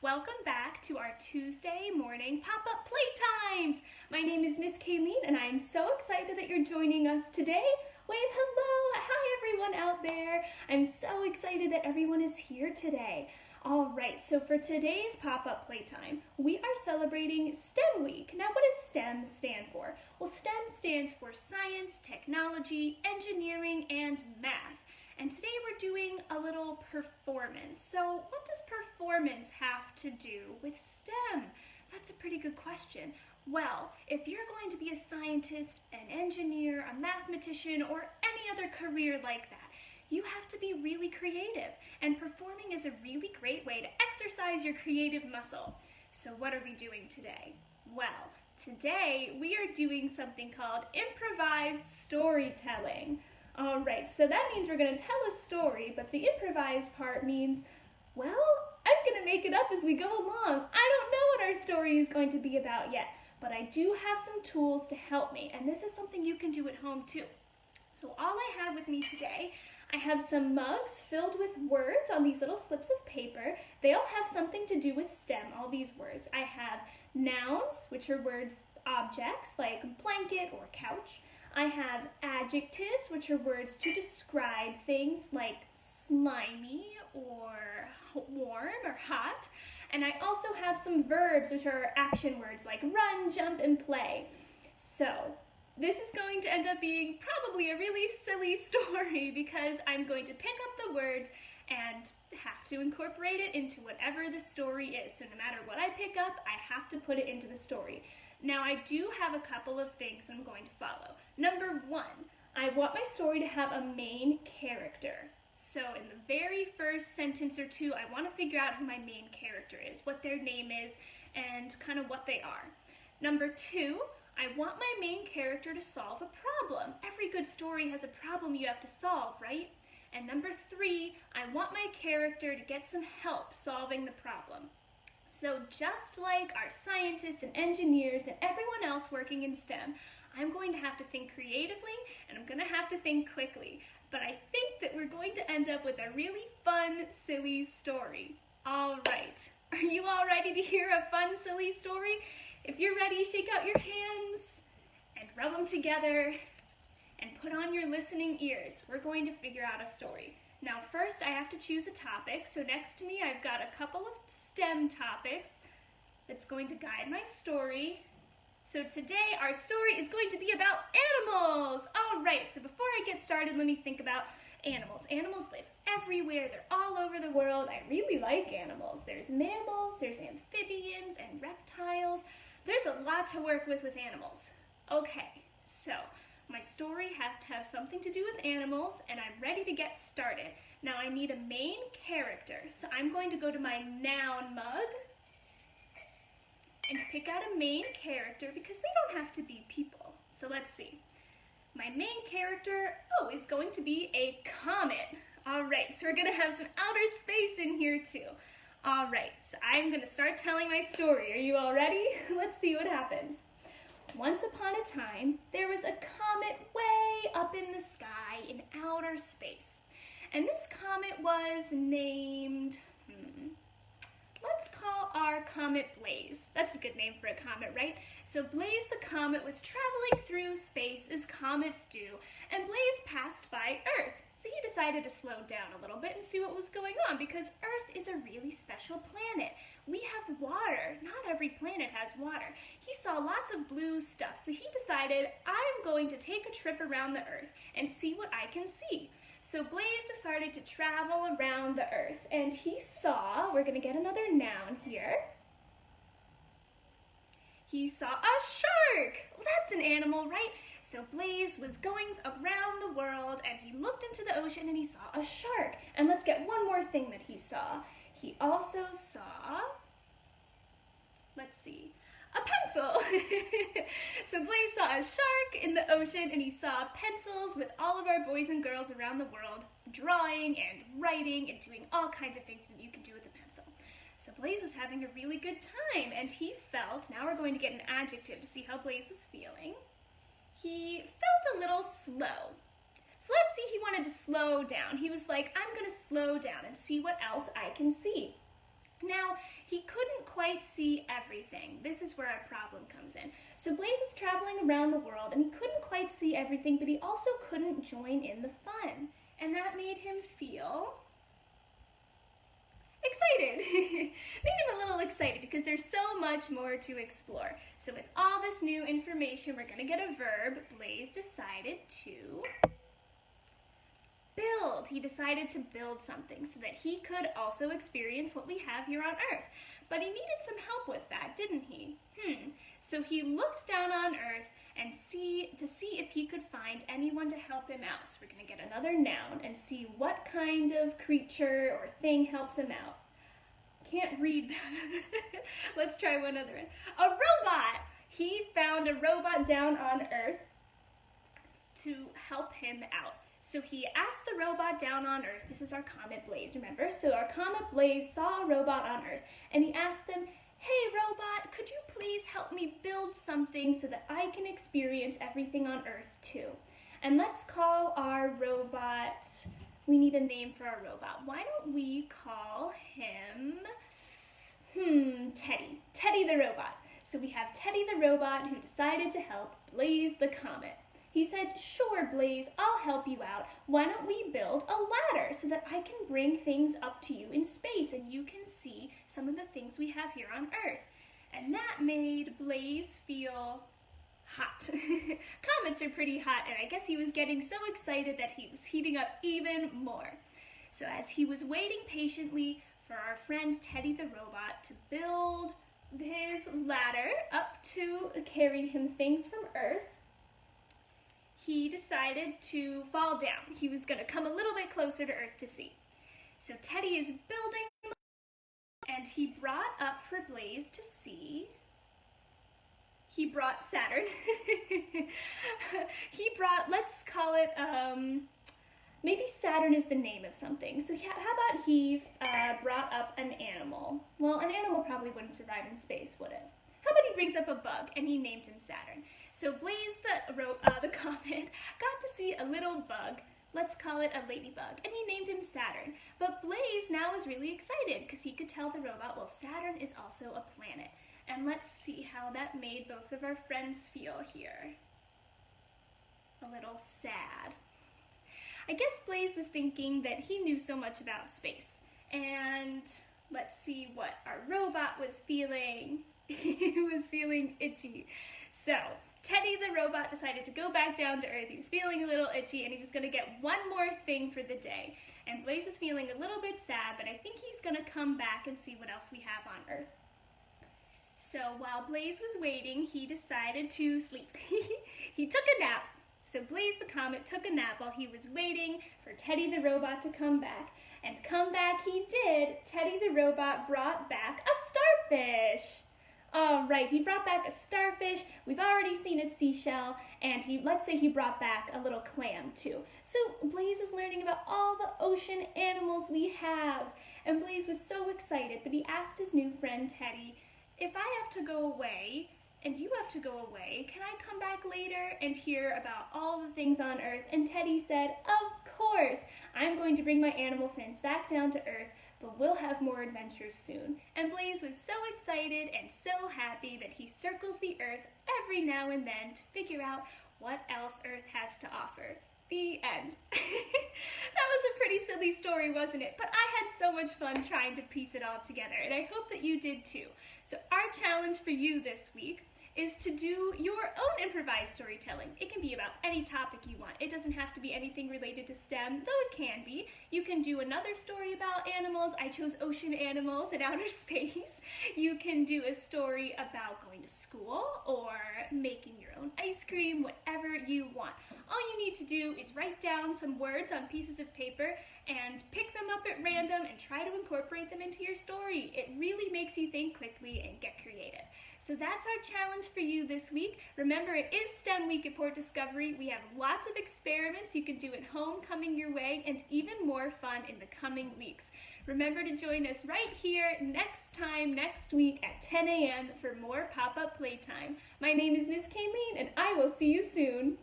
Welcome back to our Tuesday morning pop-up playtimes. My name is Miss Kayleen and I am so excited that you're joining us today. Wave hello, hi everyone out there. I'm so excited that everyone is here today. All right, so for today's pop-up playtime, we are celebrating STEM Week. Now, what does STEM stand for? Well, STEM stands for science, technology, engineering, and math. And today we're doing a little performance. So what does performance have to do with STEM? That's a pretty good question. Well, if you're going to be a scientist, an engineer, a mathematician, or any other career like that, you have to be really creative. And performing is a really great way to exercise your creative muscle. So what are we doing today? Well, today we are doing something called improvised storytelling. All right, so that means we're going to tell a story, but the improvised part means, well, I'm going to make it up as we go along. I don't know what our story is going to be about yet, but I do have some tools to help me, and this is something you can do at home too. So all I have with me today, I have some mugs filled with words on these little slips of paper. They all have something to do with STEM, all these words. I have nouns, which are words, objects, like blanket or couch. I have adjectives, which are words to describe things like slimy or warm or hot. And I also have some verbs, which are action words like run, jump, and play. So this is going to end up being probably a really silly story because I'm going to pick up the words and have to incorporate it into whatever the story is. So no matter what I pick up, I have to put it into the story. Now, I do have a couple of things I'm going to follow. Number one, I want my story to have a main character. So in the very first sentence or two, I want to figure out who my main character is, what their name is, and kind of what they are. Number two, I want my main character to solve a problem. Every good story has a problem you have to solve, right? And number three, I want my character to get some help solving the problem. So just like our scientists and engineers and everyone else working in STEM, I'm going to have to think creatively and I'm going to have to think quickly. But I think that we're going to end up with a really fun, silly story. All right, are you all ready to hear a fun, silly story? If you're ready, shake out your hands and rub them together and put on your listening ears. We're going to figure out a story. Now first I have to choose a topic, so next to me I've got a couple of STEM topics that's going to guide my story. So today our story is going to be about animals! Alright, so before I get started, let me think about animals. Animals live everywhere, they're all over the world. I really like animals. There's mammals, there's amphibians and reptiles. There's a lot to work with animals. Okay, so my story has to have something to do with animals, and I'm ready to get started. Now I need a main character, so I'm going to go to my noun mug and pick out a main character because they don't have to be people. So let's see. My main character, is going to be a comet. All right, so we're gonna have some outer space in here too. All right, so I'm gonna start telling my story. Are you all ready? Let's see what happens. Once upon a time, there was a comet way up in the sky in outer space. And this comet was named, let's call our comet Blaze. That's a good name for a comet, right? So Blaze the comet was traveling through space as comets do, and Blaze passed by Earth. So he decided to slow down a little bit and see what was going on because Earth is a really special planet. We have water. Not every planet has water. He saw lots of blue stuff, so he decided, I'm going to take a trip around the Earth and see what I can see. So Blaze decided to travel around the Earth, and he saw, we're going to get another noun here. He saw a shark. Well, that's an animal, right? So Blaze was going around the world and he looked into the ocean and he saw a shark. And let's get one more thing that he saw. He also saw, let's see, a pencil. So Blaze saw a shark in the ocean and he saw pencils with all of our boys and girls around the world drawing and writing and doing all kinds of things that you can do with a pencil. So Blaze was having a really good time and he felt, now we're going to get an adjective to see how Blaze was feeling. He felt a little slow. So let's see, he wanted to slow down. He was like, I'm going to slow down and see what else I can see. Now, he couldn't quite see everything. This is where our problem comes in. So Blaze was traveling around the world and he couldn't quite see everything, but he also couldn't join in the fun. And that made him feel excited. Made him a little excited because there's so much more to explore. So with all this new information, we're going to get a verb. Blaze decided to build. He decided to build something so that he could also experience what we have here on Earth. But he needed some help with that, didn't he? So he looked down on Earth and to see if he could find anyone to help him out. So we're going to get another noun and see what kind of creature or thing helps him out. Can't read that. Let's try one other one. A robot! He found a robot down on Earth to help him out. So he asked the robot down on Earth, this is our Comet Blaze, remember? So our Comet Blaze saw a robot on Earth, and he asked them, hey robot, could you please help me build something so that I can experience everything on Earth too? And let's call our robot, we need a name for our robot. Why don't we call him, Teddy. Teddy the robot. So we have Teddy the robot who decided to help Blaze the Comet. He said, sure, Blaze, I'll help you out. Why don't we build a ladder so that I can bring things up to you in space and you can see some of the things we have here on Earth. And that made Blaze feel hot. Comets are pretty hot, and I guess he was getting so excited that he was heating up even more. So as he was waiting patiently for our friend Teddy the robot to build his ladder up to carry him things from Earth, he decided to fall down. He was going to come a little bit closer to Earth to see. So Teddy is building, and he brought up for Blaze to see. He brought Saturn. He brought, let's call it, maybe Saturn is the name of something. So how about he brought up an animal? Well, an animal probably wouldn't survive in space, would it? How about he brings up a bug and he named him Saturn? So Blaze the comet got to see a little bug. Let's call it a ladybug, and he named him Saturn. But Blaze now is really excited because he could tell the robot, well, Saturn is also a planet. And let's see how that made both of our friends feel here. A little sad. I guess Blaze was thinking that he knew so much about space. And let's see what our robot was feeling. He was feeling itchy. So Teddy the robot decided to go back down to Earth. He was feeling a little itchy and he was going to get one more thing for the day. And Blaze was feeling a little bit sad, but I think he's going to come back and see what else we have on Earth. So while Blaze was waiting, he decided to sleep. He took a nap. So Blaze the comet took a nap while he was waiting for Teddy the robot to come back. And come back he did. Teddy the robot brought back a starfish. All right, he brought back a starfish. We've already seen a seashell, and let's say he brought back a little clam too. So Blaze is learning about all the ocean animals we have. And Blaze was so excited, but he asked his new friend Teddy, if I have to go away and you have to go away, can I come back later and hear about all the things on Earth? And Teddy said, of course, I'm going to bring my animal friends back down to Earth, but we'll have more adventures soon. And Blaze was so excited and so happy that he circles the Earth every now and then to figure out what else Earth has to offer. The end. That was a pretty silly story, wasn't it? But I had so much fun trying to piece it all together, and I hope that you did too. So our challenge for you this week is to do your own improvised storytelling. It can be about any topic you want. It doesn't have to be anything related to STEM, though it can be. You can do another story about animals. I chose ocean animals in outer space. You can do a story about going to school or making your own ice cream, whatever you want. All you need to do is write down some words on pieces of paper and pick them up at random and try to incorporate them into your story. It really makes you think quickly and get creative. So that's our challenge for you this week. Remember, it is STEM Week at Port Discovery. We have lots of experiments you can do at home coming your way and even more fun in the coming weeks. Remember to join us right here next week at 10 a.m. for more pop-up playtime. My name is Miss Kayleen, and I will see you soon.